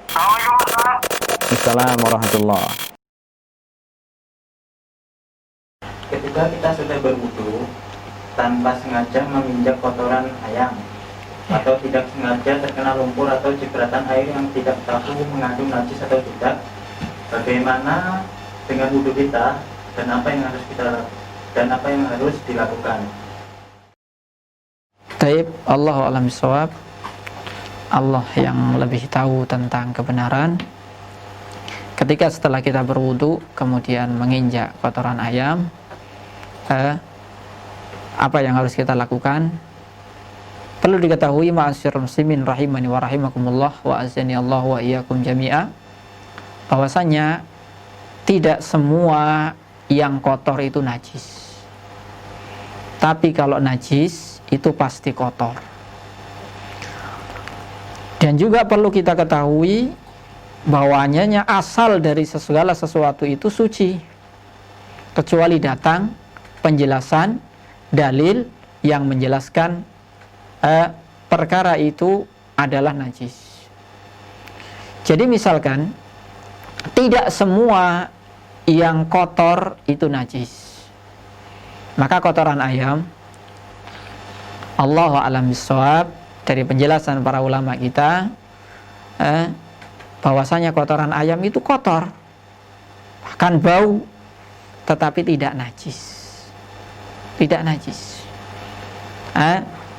Assalamualaikum warahmatullahi. Ketika kita sudah berwudu tanpa sengaja menginjak kotoran ayam atau tidak sengaja terkena lumpur atau cipratan air yang tidak tahu mengandung najis atau tidak, bagaimana dengan wudu kita dan apa yang harus dilakukan? Taib, Allahu a'lam bishawab. Allah yang lebih tahu tentang kebenaran. Ketika setelah kita berwudu kemudian menginjak kotoran ayam, apa yang harus kita lakukan? Perlu diketahui ma'asyiral muslimin rahimani wa rahimakumullah wa azani Allah wa iyyakum jami'a, bahwasanya tidak semua yang kotor itu najis. Tapi kalau najis itu pasti kotor. Dan juga perlu kita ketahui bahwanya asal dari segala sesuatu itu suci, kecuali datang penjelasan dalil yang menjelaskan perkara itu adalah najis. Jadi misalkan tidak semua yang kotor itu najis, maka kotoran ayam, Allahu a'lam bishawab, dari penjelasan para ulama kita, bahwasanya kotoran ayam itu kotor, bahkan bau, tetapi tidak najis. Tidak najis.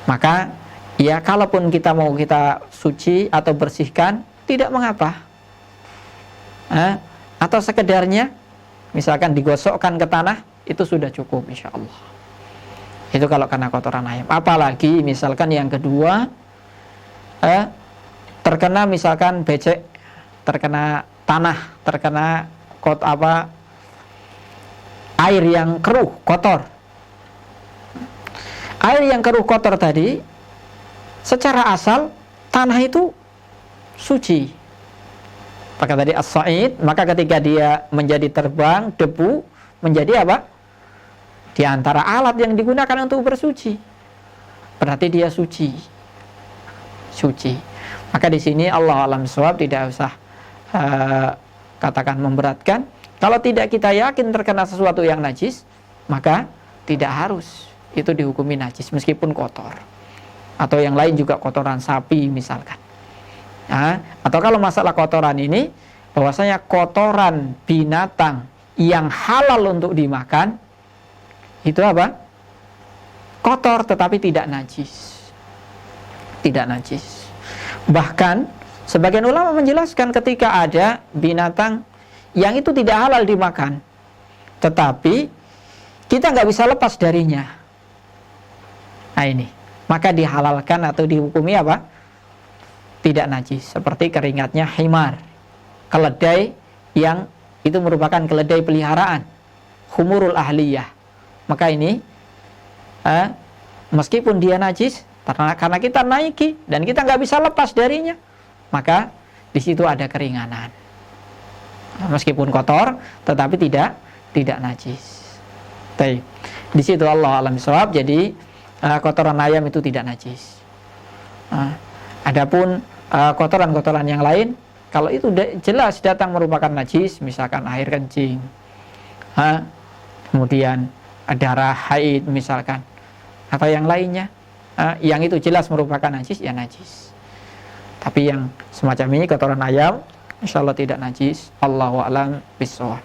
Maka ya kalaupun kita mau kita suci atau bersihkan, tidak mengapa. Atau sekedarnya misalkan digosokkan ke tanah, itu sudah cukup insya Allah. Itu kalau karena kotoran ayam. Apalagi misalkan yang kedua, terkena misalkan becek, terkena tanah, terkena air yang keruh, kotor. Air yang keruh kotor tadi, secara asal tanah itu suci. Maka tadi as-sa'id, maka ketika dia menjadi terbang, debu menjadi apa? Di antara alat yang digunakan untuk bersuci. Berarti dia suci. Suci. Maka di sini Allah alam shawab tidak usah katakan memberatkan. Kalau tidak kita yakin terkena sesuatu yang najis, maka tidak harus itu dihukumi najis meskipun kotor. Atau yang lain juga kotoran sapi misalkan. Atau kalau masalah kotoran ini, bahwasanya kotoran binatang yang halal untuk dimakan itu apa? Kotor tetapi tidak najis. Tidak najis. Bahkan sebagian ulama menjelaskan ketika ada binatang yang itu tidak halal dimakan, tetapi kita nggak bisa lepas darinya. Nah ini, maka dihalalkan atau dihukumi apa? Tidak najis. Seperti keringatnya himar, keledai yang itu merupakan keledai peliharaan, humurul ahliyah. Maka ini meskipun dia najis, karena kita naiki dan kita nggak bisa lepas darinya, maka di situ ada keringanan. Meskipun kotor, tetapi tidak najis. Di situ Allah alam shawab. Jadi kotoran ayam itu tidak najis. Adapun kotoran-kotoran yang lain, kalau itu jelas datang merupakan najis, misalkan air kencing, kemudian darah haid misalkan, atau yang lainnya, yang itu jelas merupakan najis, ya najis. Tapi yang semacam ini kotoran ayam, insya Allah tidak najis. Allahu a'lam bishawab.